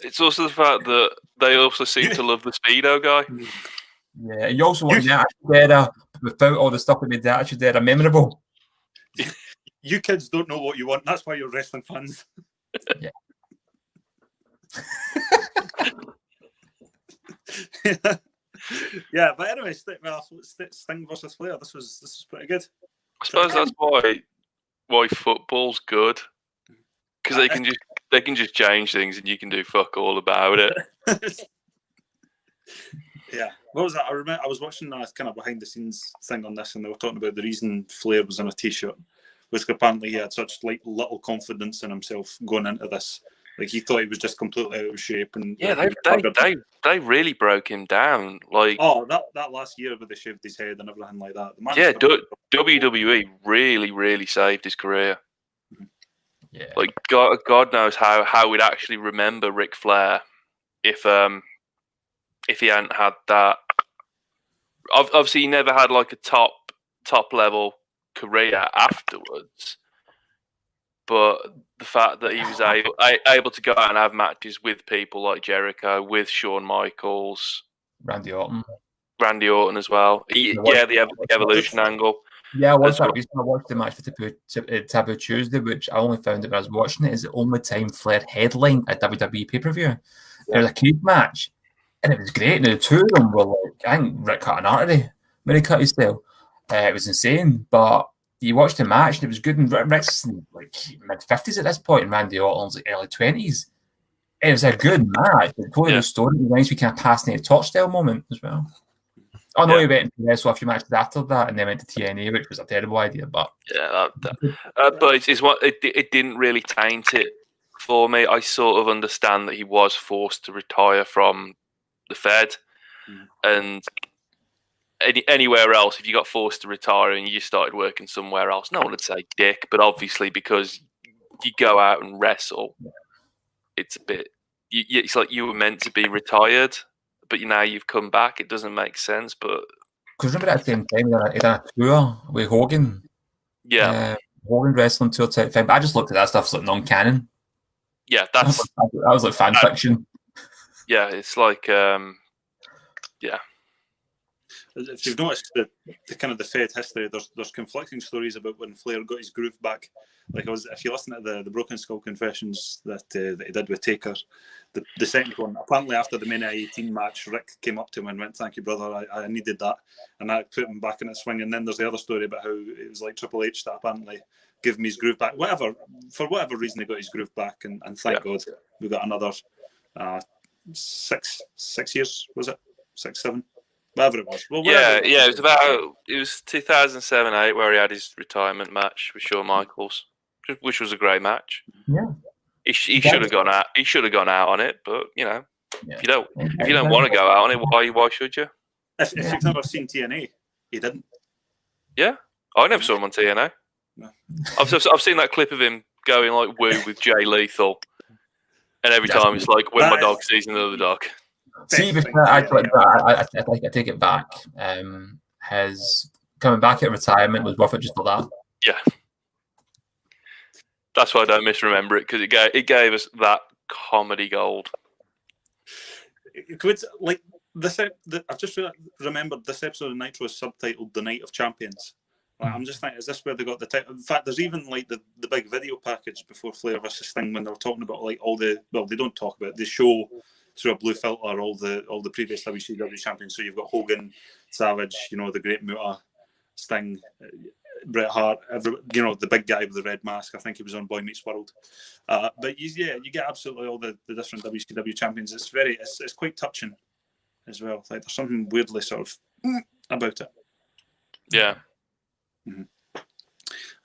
It's also the fact that they also seem to love the Speedo guy. Yeah, and you also want the Attitude Era without all the stuff that made the Attitude Era memorable. You kids don't know what you want. That's why you're wrestling fans. Yeah. Yeah, but anyway, Sting versus Flair. This was pretty good. I suppose that's why football's good, because they can just change things and you can do fuck all about it. Yeah, what was that? I remember I was watching a kind of behind the scenes thing on this, and they were talking about the reason Flair was on a t-shirt was apparently he had such little confidence in himself going into this. Like, he thought he was just completely out of shape, and yeah, they really broke him down. Like, that last year where they shaved his head and everything like that. WWE really saved his career. Yeah, like God knows how we'd actually remember Ric Flair if he hadn't had that. Obviously, he never had like a top level career afterwards. But the fact that he was able to go out and have matches with people like Jericho, with Shawn Michaels, Randy Orton as well. The Evolution angle. Yeah, I watched that recently. I watched the match for Taboo Tuesday, which I only found out when I was watching it. Is the only time Flair headlined a WWE pay-per-view. It was a cage match, and it was great. And the two of them were like, I think Rick cut an artery when he cut his tail. It was insane, but you watched the match and it was good. And Rick's like mid-50s at this point, and Randy Orton's like early 20s. It was a good match. It told the story. It was a nice, kind of fascinating touch style moment as well. I know he went into wrestle a few matches after that, and then went to TNA, which was a terrible idea. But but it didn't really taint it for me. I sort of understand that he was forced to retire from the Fed, and anywhere else, if you got forced to retire and you started working somewhere else, no one would say dick. But obviously, because you go out and wrestle, it's a bit. It's like you were meant to be retired. But now you've come back, it doesn't make sense. But because remember at the same time he did a tour with Hogan, Hogan wrestling tour type thing. But I just looked at that stuff as like non-canon. Yeah, that was like fan fiction. Yeah, it's like If you've noticed the kind of the Fed history, there's conflicting stories about when Flair got his groove back. Like if you listen to the Broken Skull confessions that he did with Taker, the second one, apparently after the Mania 18 match, Rick came up to him and went, "Thank you, brother, I needed that," and that put him back in the swing. And then there's the other story about how it was like Triple H that apparently gave him his groove back. For whatever reason, he got his groove back, and thank God we got another 6 years, was it 6, 7? whatever it was. Well, Yeah, whatever yeah. It was 2007-8 where he had his retirement match with Shawn Michaels, which was a great match. Yeah. He should have gone out. He should have gone out on it, but you know, if you don't want to go out on it, why should you? If you've never seen TNA, he didn't. Yeah, I never saw him on TNA. No. I've seen that clip of him going like woo with Jay Lethal, and every time it's like when my dog sees another dog. See, I take it back. His coming back at retirement was worth it just for that. Yeah, that's why I don't misremember it, because it gave us that comedy gold. Like this, I've just remembered this episode of Nitro is subtitled "The Night of Champions." Like, I'm just thinking, is this where they got the title? In fact, there's even like the big video package before Flair versus Sting when they were talking about like they don't talk about it. They show through a blue filter all the previous WCW champions. So you've got Hogan, Savage, the Great Muta, Sting, Bret Hart, the big guy with the red mask. I think he was on Boy Meets World. But you get absolutely all the different WCW champions. It's quite touching as well. Like there's something weirdly sort of about it. Yeah. Mm-hmm.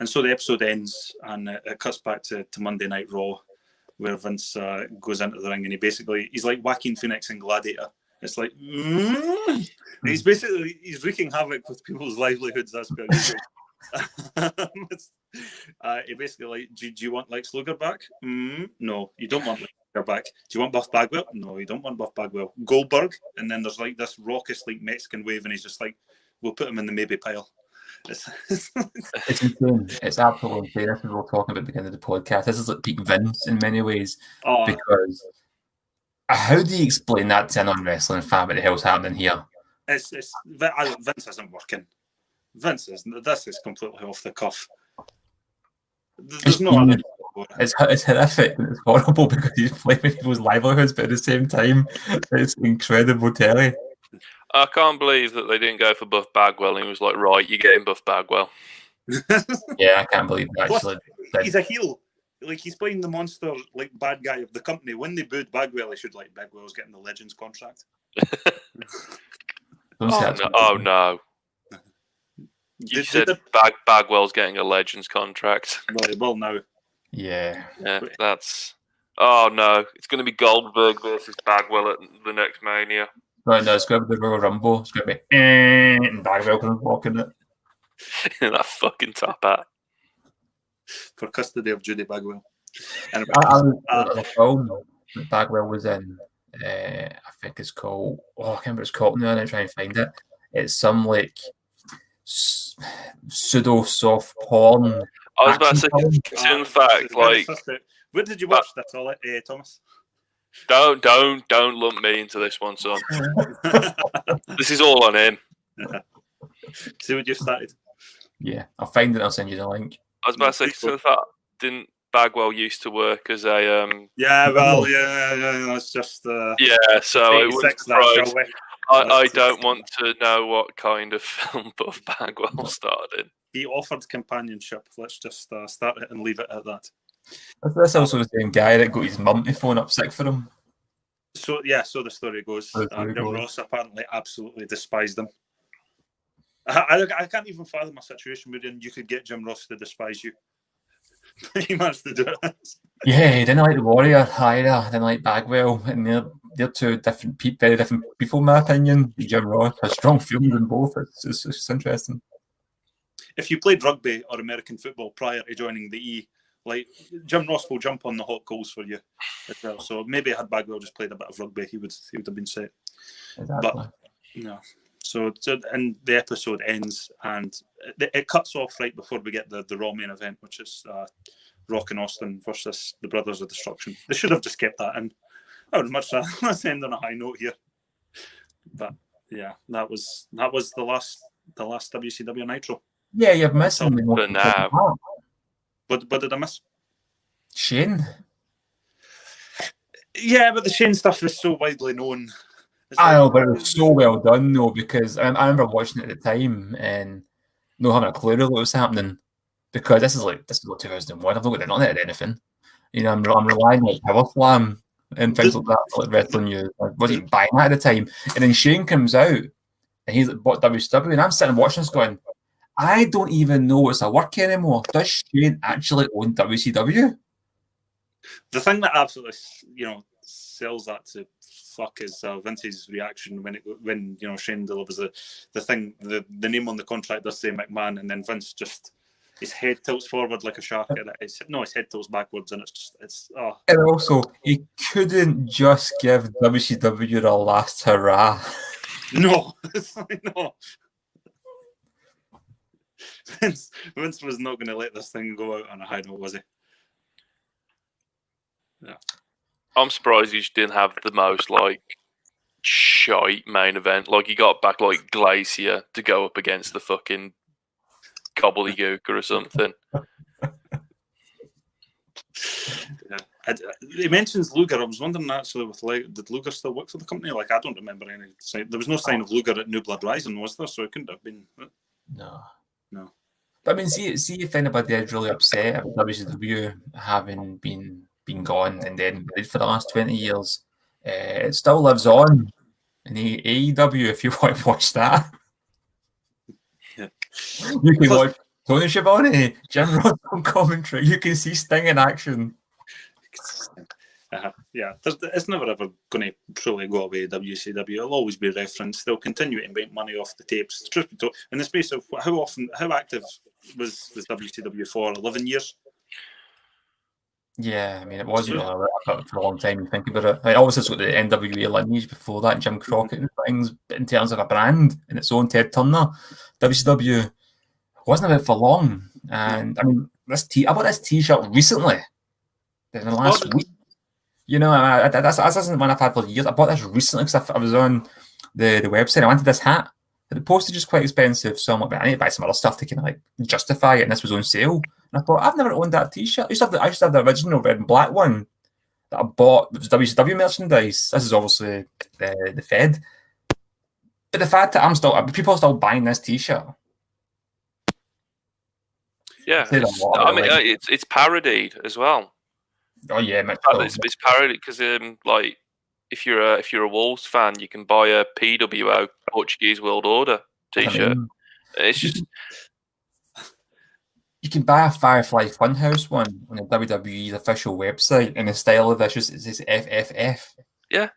And so the episode ends, and it cuts back to Monday Night Raw, where Vince goes into the ring, and he's like Joaquin Phoenix in Gladiator. It's like he's wreaking havoc with people's livelihoods. That's good. He basically like, do you want Lex Luger back? No, you don't want Lex Luger back. Do you want Buff Bagwell? No, you don't want Buff Bagwell. Goldberg, and then there's like this raucous like Mexican wave, and he's just like, we'll put him in the maybe pile. It's insane. It's absolutely insane. This is what we're talking about at the beginning of the podcast. This is like peak Vince in many ways, because how do you explain that to a non-wrestling fan? What the hell's happening here? Vince isn't working. This is completely off the cuff. There's no other. It's horrific and it's horrible because he's playing with people's livelihoods, but at the same time, it's incredible telly. I can't believe that they didn't go for Buff Bagwell, and he was like, right, you're getting Buff Bagwell. Yeah, I can't believe that, actually. He's a heel. Like, he's playing the monster, like, bad guy of the company. When they booed Bagwell, they should, like, Bagwell's getting the Legends contract. Oh, no. You said Bagwell's getting a Legends contract. Well, he will now. Yeah, that's... Oh, no. It's going to be Goldberg versus Bagwell at the next Mania. No, it's going to be the Royal Rumble. It's going to be and Bagwell comes walking it. In that fucking top hat. For custody of Judy Bagwell. And the film that Bagwell was in, I think it's called... I can't remember what it's called now, and I try and find it. It's some, like, pseudo-soft porn. I was about to say, in fact, like... Where did you watch that, Thomas? Don't lump me into this one, son. This is all on him. See what you started. Yeah, I'll find it. I'll send you the link. I was about to say, in fact, didn't Bagwell used to work as a it's just yeah, so it was surprised. I don't want to know what kind of film Buff Bagwell started in. He offered companionship. Let's just start it and leave it at that. That's also the same guy that got his mum to phone up sick for him. So the story goes. Ross apparently absolutely despised him. I can't even fathom a situation where you could get Jim Ross to despise you. He managed to do it. Yeah, he didn't like the Warrior either. Didn't like Bagwell, and they're two very different people, in my opinion. Jim Ross has strong feelings in both. It's interesting. If you played rugby or American football prior to joining the E, like Jim Ross will jump on the hot goals for you as well. So maybe had Bagwell just played a bit of rugby, he would have been set. Exactly. But no. So and the episode ends, and it cuts off right before we get the Raw main event, which is Rock and Austin versus the Brothers of Destruction. They should have just kept that in. I would much rather let's end on a high note here. But yeah, that was the last WCW Nitro. Yeah, you've missed something. But now. What did I miss? Shane. Yeah, but the Shane stuff is so widely known. I know, but it was so well done though, because I remember watching it at the time and not having a clue what was happening, because this is like 2001. I've not got the internet or anything. I'm relying on Power Slam and things like that, like wrestling news. I wasn't buying that at the time, and then Shane comes out and he's bought WCW, and I'm sitting watching this going, I don't even know it's a work anymore. Does Shane actually own WCW? The thing that absolutely, sells that to fuck is Vince's reaction when Shane delivers the thing, the name on the contract does say McMahon, and then Vince just his head tilts forward like a shark. His head tilts backwards, and And also, he couldn't just give WCW the last hurrah. No, no. Vince was not going to let this thing go out on a high note, was he? Yeah. I'm surprised you didn't have the most shite main event. Like he got back like Glacier to go up against the fucking gobbledygook or something. Yeah. He mentions Luger. I was wondering actually, did Luger still work for the company? Like, I don't remember any sign. There was no sign of Luger at New Blood Rising, was there? So it couldn't have been. No. But I mean, see if anybody is really upset about WCW having been gone and then buried for the last 20 years, it still lives on in AEW if you want to watch that. Yeah. You can watch Tony Schiavone, Jim Ross on commentary. You can see Sting in action. Yeah, it's never ever going to truly go away. WCW, it'll always be referenced. They'll continue to make money off the tapes. Truth be told, in the space of how active was WCW for? 11 years. Yeah, I mean, it was for a long time. You think about it. I mean, obviously, it's got the NWA lineage before that, Jim Crockett and things. But in terms of a brand and its own Ted Turner, WCW wasn't about for long. And I mean, I bought this T-shirt recently, in the last week. That isn't one I've had for years. I bought this recently because I was on the website. I wanted this hat. The postage is quite expensive, so I'm like, I need to buy some other stuff to kind of justify it. And this was on sale. And I thought, I've never owned that T-shirt. I used to have the original red and black one that I bought. It was WCW merchandise. This is obviously the Fed. But the fact that people are still buying this T-shirt. Yeah, it's parodied as well. Oh yeah, it's parodied because if you're a Wolves fan, you can buy a PWO Portuguese World Order T-shirt. It's just you can buy a Firefly Funhouse one on the WWE's official website, and the style of this is FFF. Yeah,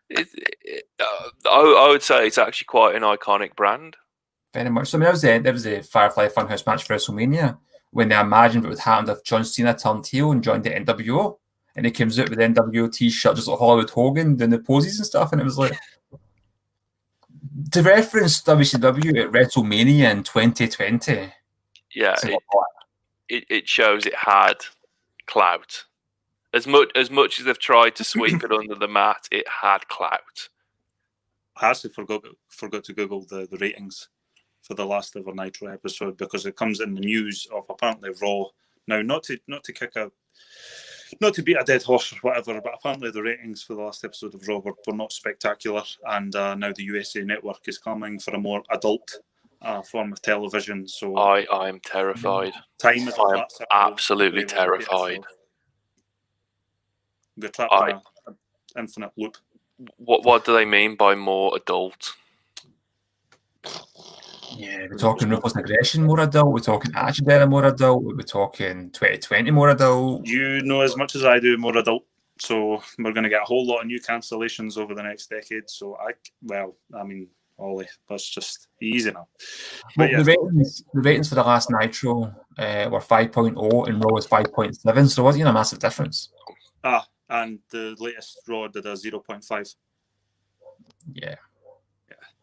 I would say it's actually quite an iconic brand. Very much. So I mean, there was a Firefly Funhouse match for WrestleMania when they imagined what would happen if John Cena turned heel and joined the NWO. And he comes out with the NWO T-shirt, just like Hollywood Hogan, doing the poses and stuff. And it was like, to reference WCW at WrestleMania in 2020. Yeah, it shows it had clout. As much as they've tried to sweep it under the mat, it had clout. I actually forgot to Google the ratings for the last ever Nitro episode because it comes in the news of apparently Raw. Now, not to beat a dead horse or whatever, but apparently the ratings for the last episode of Raw were not spectacular, and now the USA Network is coming for a more adult form of television. So I am terrified. Time is I am absolutely terrified. We're trapped in an infinite loop. What do they mean by more adult? Yeah, we're talking ruthless aggression more adult, we're talking Attitude Era more adult, we're talking 2020 more adult. You know as much as I do more adult, so we're going to get a whole lot of new cancellations over the next decade. So Ollie, that's just easy now. But yeah. The ratings for the last Nitro were 5.0 and Raw was 5.7, so there wasn't a massive difference. And the latest Raw did a 0.5. Yeah.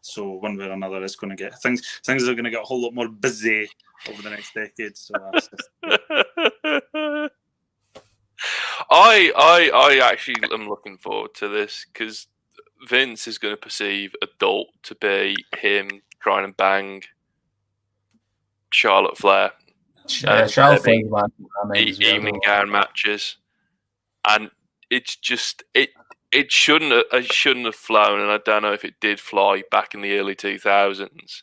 So one way or another, it's going to get things are going to get a whole lot more busy over the next decade. So I actually am looking forward to this because Vince is going to perceive adult to be him trying to bang Charlotte Flair, Charlotte Flair, evening gown matches, and it's just It shouldn't have flown, and I don't know if it did fly back in the early 2000s.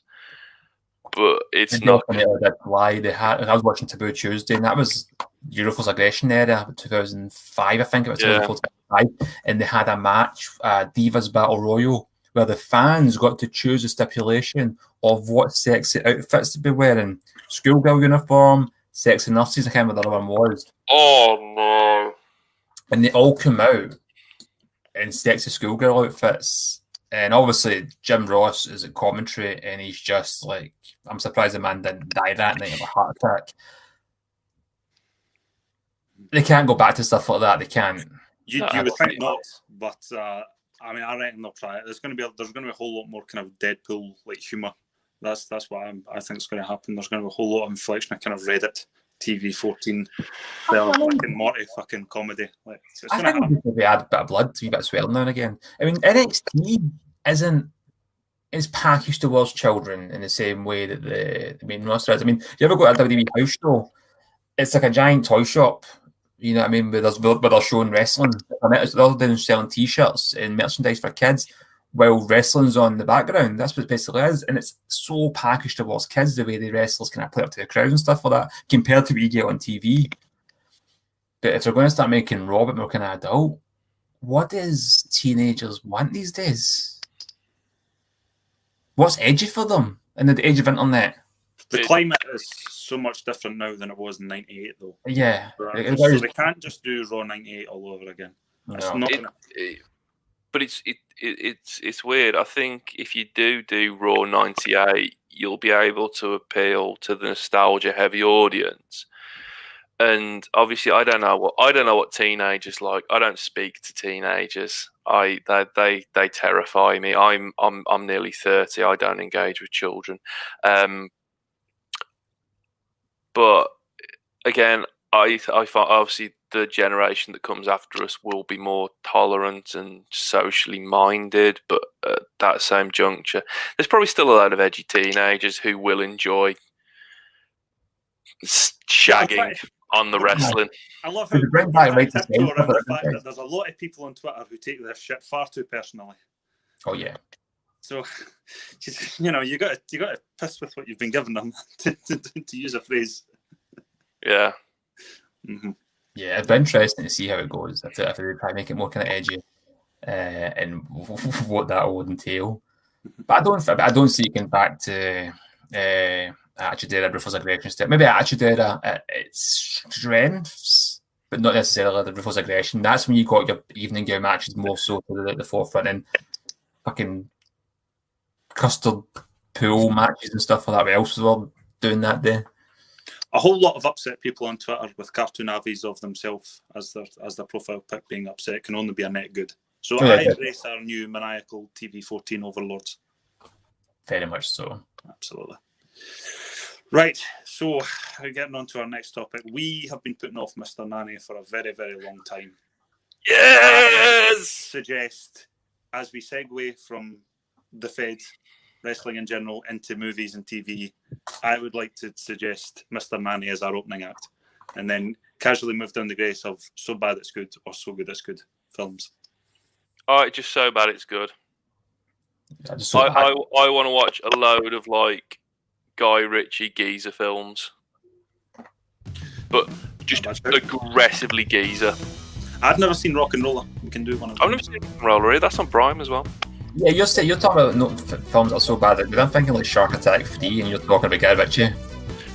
But it's not. Fly. I was watching Taboo Tuesday, and that was Ruthless Aggression era, 2005, I think it was 2005, and they had a match, Divas Battle Royal, where the fans got to choose a stipulation of what sexy outfits to be wearing. Schoolgirl uniform, sexy nurses, I can't remember what the other one was. Oh no! And they all come out in sexy schoolgirl outfits. And obviously, Jim Ross is a commentary, and he's just like, I'm surprised the man didn't die that night of a heart attack. They can't go back to stuff like that. They can't. You would think not, but I mean, I reckon they'll try it. There's going to be a whole lot more kind of Deadpool like humor. That's what I think is going to happen. There's going to be a whole lot of inflection of kind of Reddit, TV 14, fucking Morty fucking comedy. Like, it's I going to think happen. we add a bit of blood, a wee bit of swelling now and again. I mean, NXT is packaged towards children in the same way that the main roster is. I mean, you ever go to a WWE house show? It's like a giant toy shop. You know what I mean? Where they're showing wrestling. They're doing selling T-shirts and merchandise for kids while wrestling's on the background. That's what it basically is. And it's so packaged towards kids, the way the wrestlers kind of play up to the crowd and stuff like that, compared to what you get on TV. But if they're going to start making Raw a bit more kind of adult, what does teenagers want these days? What's edgy for them in the age of internet? The climate is so much different now than it was in '98, though. Yeah. So they can't just do Raw '98 all over again. It's not but it's weird. I think if you do Raw '98, you'll be able to appeal to the nostalgia-heavy audience. And obviously, I don't know what teenagers like. I don't speak to teenagers. They terrify me. I'm nearly 30. I don't engage with children. But again, I find obviously the generation that comes after us will be more tolerant and socially minded. But at that same juncture, there's probably still a lot of edgy teenagers who will enjoy shagging on the wrestling. I love how bring back around the fact that there's a lot of people on Twitter who take their shit far too personally. Oh yeah. So, you know, you got to piss with what you've been given them, to use a phrase. Yeah. Mm-hmm. Yeah, it'd be interesting to see how it goes if they try to make it more kind of edgy, and what that would entail. But I don't see it going back to Attitude Era, Ruthless Aggression step. Maybe Attitude Era at its strengths, but not necessarily the Ruthless Aggression. That's when you got your evening gear matches more so to the forefront, and fucking custard pool matches and stuff like that. What else were doing that day? A whole lot of upset people on Twitter with cartoon avies of themselves as their profile pic being upset can only be a net good. So I embrace our new maniacal TV 14 overlords. Very much so. Absolutely. Right, so getting on to our next topic. We have been putting off Mr. Nanny for a very, very long time. Yes! I suggest, as we segue from the Fed, wrestling in general, into movies and TV, I would like to suggest Mr. Nanny as our opening act, and then casually move down the grace of So Bad It's Good or So Good It's Good films. All right, just So Bad It's Good. I want to watch a load of like Guy Ritchie geezer films, but just aggressively geezer. I've never seen Rock and Roller. We can do one of them. I've never seen Rock and Roller. That's on Prime as well. Yeah, you're talking about films that are so bad, but I'm thinking like Shark Attack 3, and you're talking about Guy Ritchie.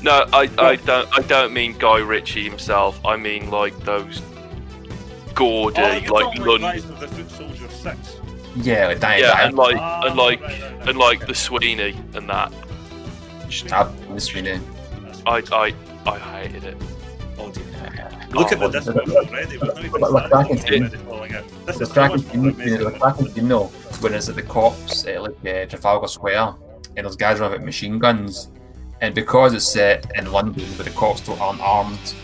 No, I don't mean Guy Ritchie himself. I mean like those gaudy, like London. Rise of the Foot Soldier 6. Yeah, like that. Yeah, and and like the Sweeney and that. the Sweeney. I hated it. Oh dear. Look at this one already. We're not even started falling out. This is so much more amazing. The cracking scene though, when it's at the cops at like Trafalgar Square, and there's guys running with machine guns, and because it's set in London, but the cops still aren't armed.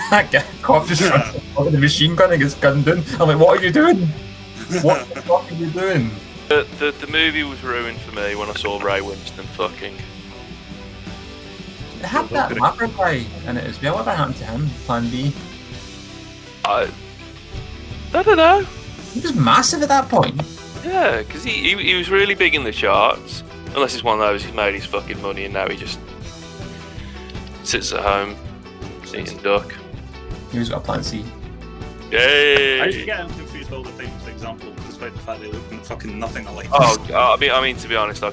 That guy, cop just runs with the machine gun and gets gunned in. I'm like, what are you doing? What the fuck are you doing? The movie was ruined for me when I saw Ray Winston fucking. It had that Maverick guy in it as well. Whatever happened to him? Plan B. I don't know. He was massive at that point. Yeah, because he was really big in the charts. Unless it's one of those, he's made his fucking money and now he just sits at home eating duck. He was got a Plan C. Yay! I used to get him confused all the time, for example, despite the fact they look fucking nothing alike. Oh, I mean, to be honest, I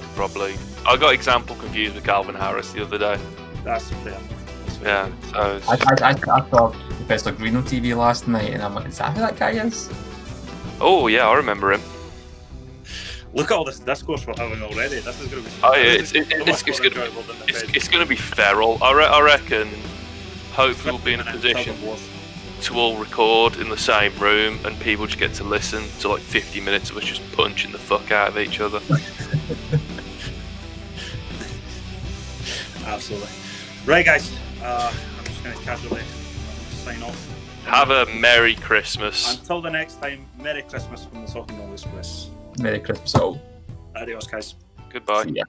I got example confused with Calvin Harris the other day. That's fair. Yeah, so I saw Professor Green on TV last night, and I'm like, is that who that guy is? oh yeah, I remember him. Look at all this discourse we're having already. This is going to be. Oh yeah, this is much more enjoyable than the it's going to be feral. I reckon. Hopefully, we'll be in a position to all record in the same room, and people just get to listen to like 50 minutes of us just punching the fuck out of each other. Absolutely. Right, guys. I'm just going to casually sign off. Have a Merry Christmas. Until the next time, Merry Christmas from the Talking Roll Express. Merry Christmas all. Adios, guys. Goodbye. See ya.